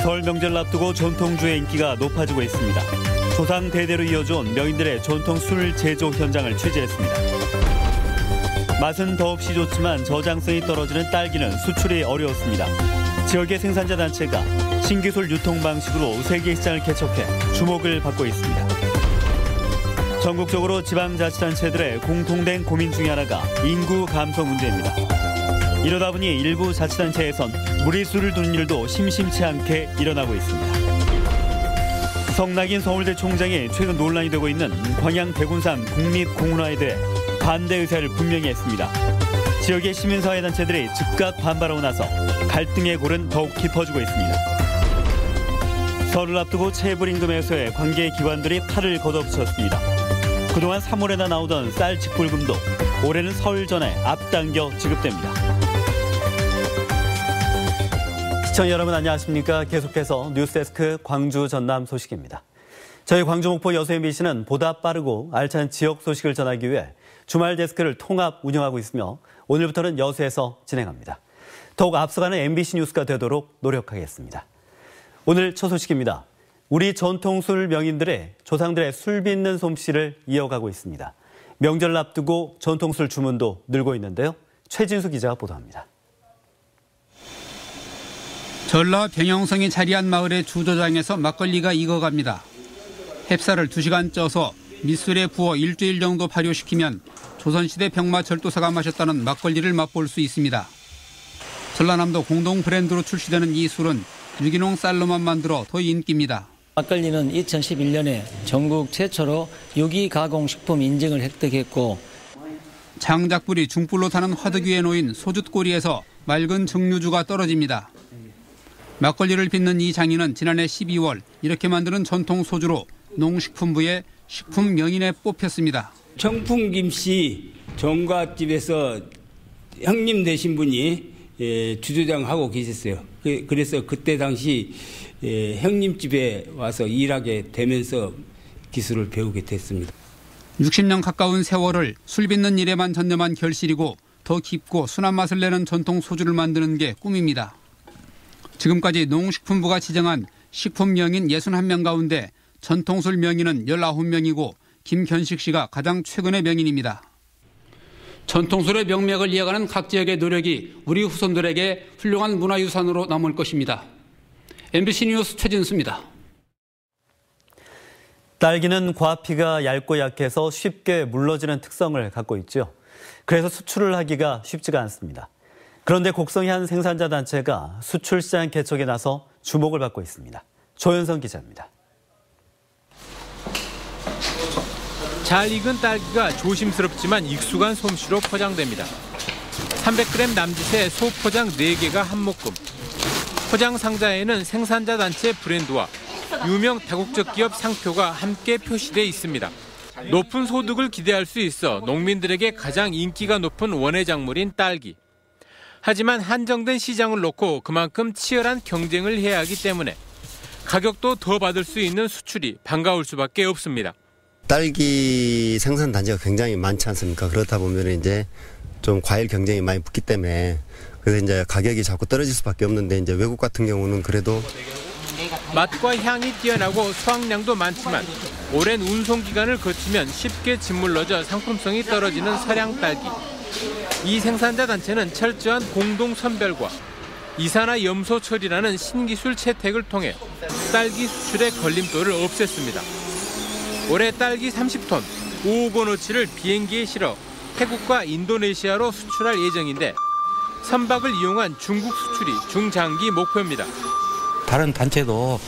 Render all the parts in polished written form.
설 명절을 앞두고 전통주의 인기가 높아지고 있습니다. 조상 대대로 이어져온 명인들의 전통 술 제조 현장을 취재했습니다. 맛은 더없이 좋지만 저장성이 떨어지는 딸기는 수출이 어려웠습니다. 지역의 생산자 단체가 신기술 유통 방식으로 세계 시장을 개척해 주목을 받고 있습니다. 전국적으로 지방자치단체들의 공통된 고민 중에 하나가 인구 감소 문제입니다. 이러다 보니 일부 자치단체에선 무리수를 두는 일도 심심치 않게 일어나고 있습니다. 성낙인 서울대 총장이 최근 논란이 되고 있는 광양 대군산 국립공원화에 대해 반대 의사를 분명히 했습니다. 지역의 시민사회단체들이 즉각 반발하고 나서 갈등의 골은 더욱 깊어지고 있습니다. 설을 앞두고 체불임금에서의 관계기관들이 팔을 걷어붙였습니다. 그동안 3월에나 나오던 쌀 직불금도 올해는 설 전에 앞당겨 지급됩니다. 시청자 여러분 안녕하십니까? 계속해서 뉴스데스크 광주 전남 소식입니다. 저희 광주 목포 여수 MBC는 보다 빠르고 알찬 지역 소식을 전하기 위해 주말 데스크를 통합 운영하고 있으며 오늘부터는 여수에서 진행합니다. 더욱 앞서가는 MBC 뉴스가 되도록 노력하겠습니다. 오늘 첫 소식입니다. 우리 전통술 명인들의 조상들의 술 빚는 솜씨를 이어가고 있습니다. 명절을 앞두고 전통술 주문도 늘고 있는데요. 최진수 기자가 보도합니다. 전라 병영성이 자리한 마을의 주저장에서 막걸리가 익어갑니다. 햅쌀을 2시간 쪄서 밑술에 부어 일주일 정도 발효시키면 조선시대 병마철도사가 마셨다는 막걸리를 맛볼 수 있습니다. 전라남도 공동 브랜드로 출시되는 이 술은 유기농 쌀로만 만들어 더 인기입니다. 막걸리는 2011년에 전국 최초로 유기가공식품 인증을 획득했고 장작불이 중불로 타는 화덕 위에 놓인 소주꼬리에서 맑은 증류주가 떨어집니다. 막걸리를 빚는 이 장인은 지난해 12월 이렇게 만드는 전통 소주로 농식품부의 식품 명인에 뽑혔습니다. 청풍김씨 정과집에서 형님 되신 분이 주조장하고 계셨어요. 그래서 그때 당시 형님 집에 와서 일하게 되면서 기술을 배우게 됐습니다. 60년 가까운 세월을 술 빚는 일에만 전념한 결실이고 더 깊고 순한 맛을 내는 전통 소주를 만드는 게 꿈입니다. 지금까지 농식품부가 지정한 식품 명인 61명 가운데 전통술 명인은 19명이고 김견식 씨가 가장 최근의 명인입니다. 전통술의 명맥을 이어가는 각 지역의 노력이 우리 후손들에게 훌륭한 문화유산으로 남을 것입니다. MBC 뉴스 최진수입니다. 딸기는 과피가 얇고 약해서 쉽게 물러지는 특성을 갖고 있죠. 그래서 수출을 하기가 쉽지가 않습니다. 그런데 곡성의 한 생산자 단체가 수출 시장 개척에 나서 주목을 받고 있습니다. 조현성 기자입니다. 잘 익은 딸기가 조심스럽지만 익숙한 솜씨로 포장됩니다. 300g 남짓의 소포장 4개가 한 묶음. 포장 상자에는 생산자 단체 브랜드와 유명 다국적 기업 상표가 함께 표시돼 있습니다. 높은 소득을 기대할 수 있어 농민들에게 가장 인기가 높은 원예 작물인 딸기. 하지만 한정된 시장을 놓고 그만큼 치열한 경쟁을 해야 하기 때문에 가격도 더 받을 수 있는 수출이 반가울 수밖에 없습니다. 딸기 생산 단지가 굉장히 많지 않습니까? 그렇다 보면 이제 좀 과일 경쟁이 많이 붙기 때문에 그래서 이제 가격이 자꾸 떨어질 수밖에 없는데 이제 외국 같은 경우는 그래도 맛과 향이 뛰어나고 수확량도 많지만 오랜 운송 기간을 거치면 쉽게 짓물러져 상품성이 떨어지는 서량 딸기. 이 생산자 단체는 철저한 공동 선별과 이산화 염소 처리라는 신기술 채택을 통해 딸기 수출의 걸림돌을 없앴습니다. 올해 딸기 30톤, 5억 원어치를 비행기에 실어 태국과 인도네시아로 수출할 예정인데 선박을 이용한 중국 수출이 중장기 목표입니다. 다른 단체도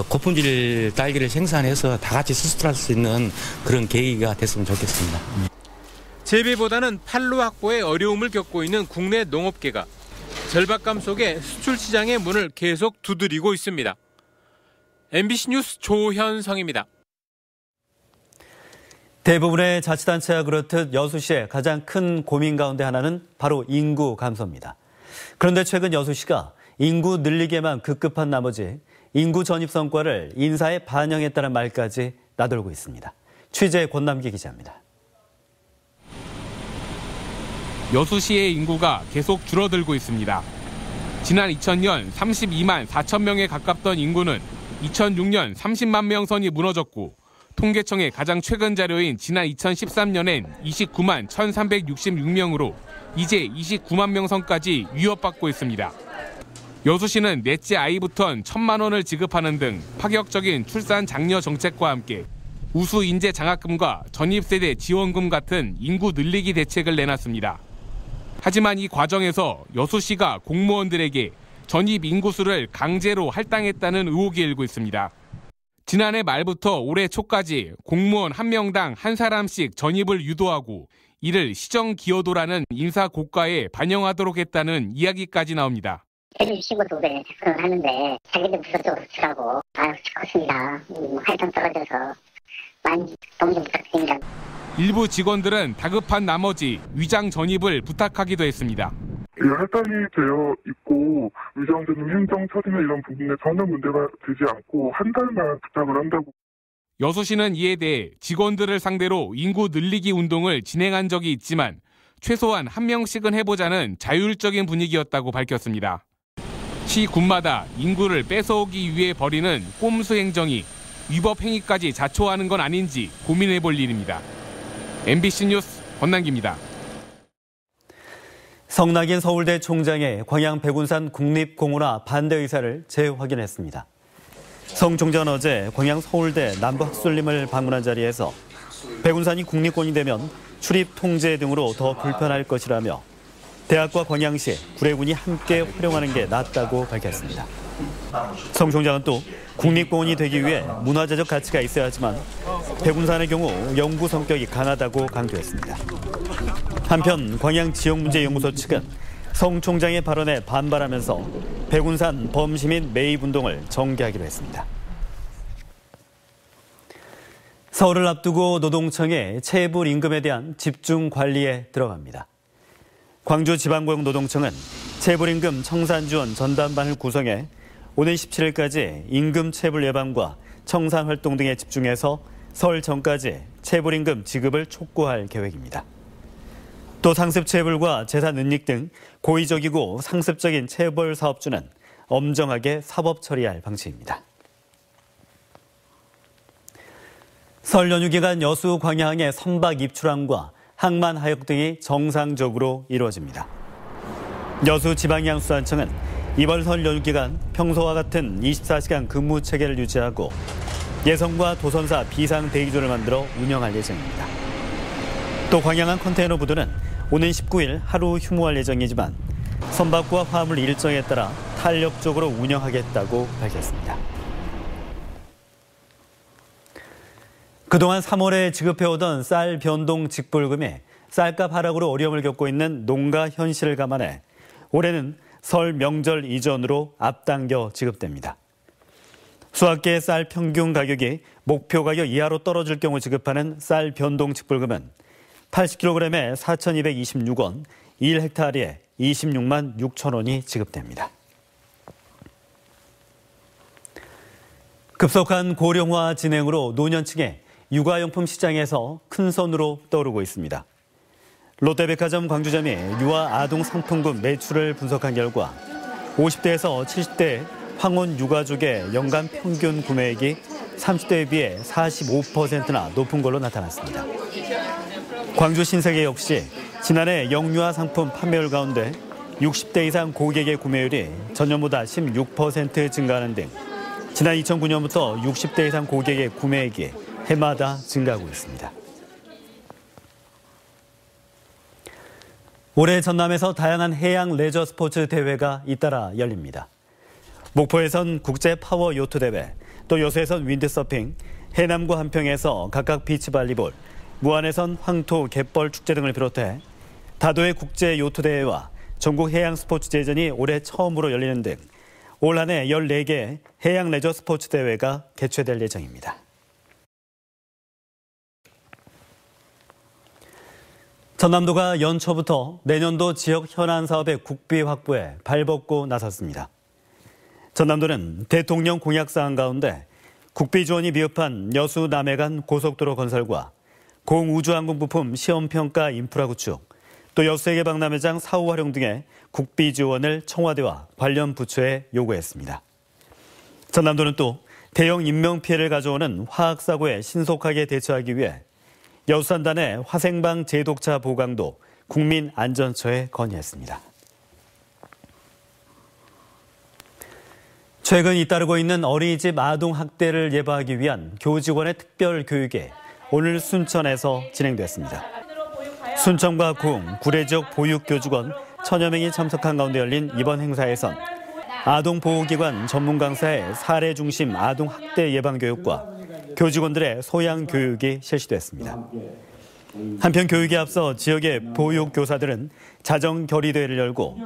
고품질 딸기를 생산해서 다 같이 수출할 수 있는 그런 계기가 됐으면 좋겠습니다. 재배보다는 판로 확보에 어려움을 겪고 있는 국내 농업계가 절박감 속에 수출 시장의 문을 계속 두드리고 있습니다. MBC 뉴스 조현성입니다. 대부분의 자치단체와 그렇듯 여수시의 가장 큰 고민 가운데 하나는 바로 인구 감소입니다. 그런데 최근 여수시가 인구 늘리기에만 급급한 나머지 인구 전입 성과를 인사에 반영했다는 말까지 나돌고 있습니다. 취재 권남기 기자입니다. 여수시의 인구가 계속 줄어들고 있습니다. 지난 2000년 32만 4천 명에 가깝던 인구는 2006년 30만 명 선이 무너졌고 통계청의 가장 최근 자료인 지난 2013년엔 29만 1,366명으로 이제 29만 명 선까지 위협받고 있습니다. 여수시는 넷째 아이부턴 1,000만 원을 지급하는 등 파격적인 출산 장려 정책과 함께 우수 인재 장학금과 전입세대 지원금 같은 인구 늘리기 대책을 내놨습니다. 하지만 이 과정에서 여수시가 공무원들에게 전입 인구수를 강제로 할당했다는 의혹이 일고 있습니다. 지난해 말부터 올해 초까지 공무원 1명당 1사람씩 전입을 유도하고 이를 시정기여도라는 인사 고가에 반영하도록 했다는 이야기까지 나옵니다. 대리 시고도에 접근을 하는데 자기들 부서 쪽으로 주라고 컸습니다. 할당 떨어져서 많이 도움 좀 부탁드립니다. 일부 직원들은 다급한 나머지 위장 전입을 부탁하기도 했습니다. 할당이 되어 있고 위장전입 행정 처리나 이런 부분에 전혀 문제가 되지 않고 한 달만 부탁을 한다고. 여수시는 이에 대해 직원들을 상대로 인구 늘리기 운동을 진행한 적이 있지만 최소한 1명씩은 해보자는 자율적인 분위기였다고 밝혔습니다. 시 군마다 인구를 뺏어오기 위해 벌이는 꼼수 행정이 위법 행위까지 자초하는 건 아닌지 고민해볼 일입니다. MBC 뉴스 권남기입니다. 성낙인 서울대 총장의 광양 백운산 국립공원화 반대 의사를 재확인했습니다. 성 총장은 어제 광양 서울대 남부학술림을 방문한 자리에서 백운산이 국립공원이 되면 출입 통제 등으로 더 불편할 것이라며 대학과 광양시, 구례군이 함께 활용하는 게 낫다고 밝혔습니다. 성 총장은 또 국립공원이 되기 위해 문화재적 가치가 있어야 하지만 백운산의 경우 연구 성격이 강하다고 강조했습니다. 한편 광양지역문제연구소 측은 성 총장의 발언에 반발하면서 백운산 범시민 매입운동을 정개하기로 했습니다. 설을 앞두고 노동청의 체불 임금에 대한 집중 관리에 들어갑니다. 광주지방고용노동청은 체불임금 청산지원 전담반을 구성해 오는 17일까지 임금 체불 예방과 청산 활동 등에 집중해서 설 전까지 체불임금 지급을 촉구할 계획입니다. 또 상습 체불과 재산 은닉 등 고의적이고 상습적인 체벌 사업주는 엄정하게 사법 처리할 방침입니다. 설 연휴 기간 여수 광양의 선박 입출항과 항만 하역 등이 정상적으로 이루어집니다. 여수지방해양수산청은 이번 설 연휴 기간 평소와 같은 24시간 근무 체계를 유지하고 예선과 도선사 비상 대기조를 만들어 운영할 예정입니다. 또 광양항 컨테이너 부두는 오는 19일 하루 휴무할 예정이지만 선박과 화물 일정에 따라 탄력적으로 운영하겠다고 밝혔습니다. 그동안 3월에 지급해오던 쌀 변동 직불금이 쌀값 하락으로 어려움을 겪고 있는 농가 현실을 감안해 올해는 설 명절 이전으로 앞당겨 지급됩니다. 수확계 쌀 평균 가격이 목표 가격 이하로 떨어질 경우 지급하는 쌀 변동 직불금은 80kg에 4,226원, 1헥타르에 26만 6천 원이 지급됩니다. 급속한 고령화 진행으로 노년층의 육아용품 시장에서 큰 손으로 떠오르고 있습니다. 롯데백화점 광주점이 유아 아동 상품군 매출을 분석한 결과 50대에서 70대 황혼 유가족의 연간 평균 구매액이 30대에 비해 45%나 높은 걸로 나타났습니다. 광주 신세계 역시 지난해 영유아 상품 판매율 가운데 60대 이상 고객의 구매율이 전년보다 16% 증가하는 등 지난 2009년부터 60대 이상 고객의 구매액이 해마다 증가하고 있습니다. 올해 전남에서 다양한 해양 레저 스포츠 대회가 잇따라 열립니다. 목포에선 국제 파워 요트 대회, 또 여수에선 윈드서핑, 해남과 한평에서 각각 비치발리볼, 무안에선 황토 갯벌 축제 등을 비롯해 다도의 국제 요트 대회와 전국 해양 스포츠 대전이 올해 처음으로 열리는 등 올 한 해 14개 해양 레저 스포츠 대회가 개최될 예정입니다. 전남도가 연초부터 내년도 지역 현안 사업의 국비 확보에 발벗고 나섰습니다. 전남도는 대통령 공약 사항 가운데 국비 지원이 미흡한 여수 남해간 고속도로 건설과 공우주항공 부품 시험평가 인프라 구축, 또 여수세계 박람회장 사후 활용 등의 국비 지원을 청와대와 관련 부처에 요구했습니다. 전남도는 또 대형 인명피해를 가져오는 화학사고에 신속하게 대처하기 위해 여수산단의 화생방 제독차 보강도 국민안전처에 건의했습니다. 최근 잇따르고 있는 어린이집 아동학대를 예방하기 위한 교직원의 특별 교육이 오늘 순천에서 진행됐습니다. 순천과 구흥, 구례 지역 보육교직원 1000여 명이 참석한 가운데 열린 이번 행사에선 아동보호기관 전문 강사의 사례 중심 아동학대 예방 교육과 교직원들의 소양 교육이 실시됐습니다. 한편 교육에 앞서 지역의 보육교사들은 자정결의대회를 열고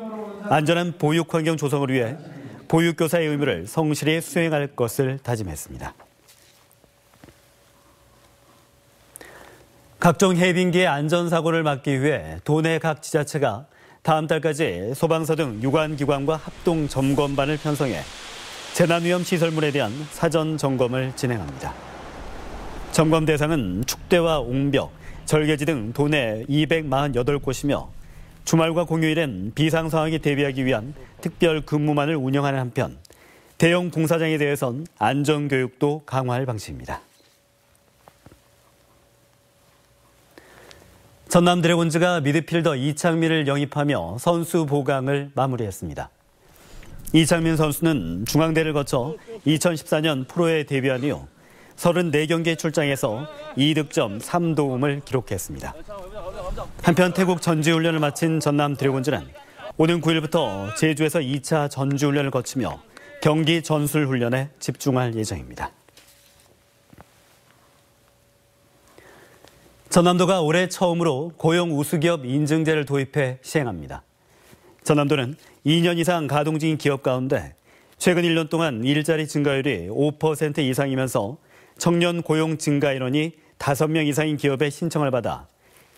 안전한 보육환경 조성을 위해 보육교사의 의무를 성실히 수행할 것을 다짐했습니다. 각종 해빙기의 안전사고를 막기 위해 도내 각 지자체가 다음 달까지 소방서 등 유관기관과 합동 점검반을 편성해 재난위험 시설물에 대한 사전 점검을 진행합니다. 점검 대상은 축대와 옹벽, 절개지 등 도내 248곳이며 주말과 공휴일엔 비상 상황에 대비하기 위한 특별 근무만을 운영하는 한편 대형 공사장에 대해선 안전교육도 강화할 방침입니다. 전남 드래곤즈가 미드필더 이창민을 영입하며 선수 보강을 마무리했습니다. 이창민 선수는 중앙대를 거쳐 2014년 프로에 데뷔한 이후 34경기에 출장해서 2득점 3도움을 기록했습니다. 한편 태국 전지훈련을 마친 전남 드래곤즈는 오는 9일부터 제주에서 2차 전지훈련을 거치며 경기 전술훈련에 집중할 예정입니다. 전남도가 올해 처음으로 고용 우수기업 인증제를 도입해 시행합니다. 전남도는 2년 이상 가동 중인 기업 가운데 최근 1년 동안 일자리 증가율이 5% 이상이면서 청년 고용 증가 인원이 5명 이상인 기업의 신청을 받아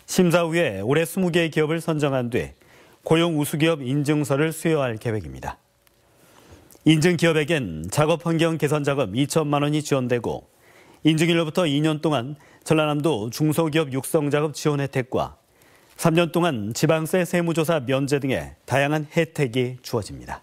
심사 후에 올해 20개의 기업을 선정한 뒤 고용 우수기업 인증서를 수여할 계획입니다. 인증 기업에겐 작업 환경 개선 자금 2천만 원이 지원되고 인증일로부터 2년 동안 전라남도 중소기업 육성 작업 지원 혜택과 3년 동안 지방세 세무조사 면제 등의 다양한 혜택이 주어집니다.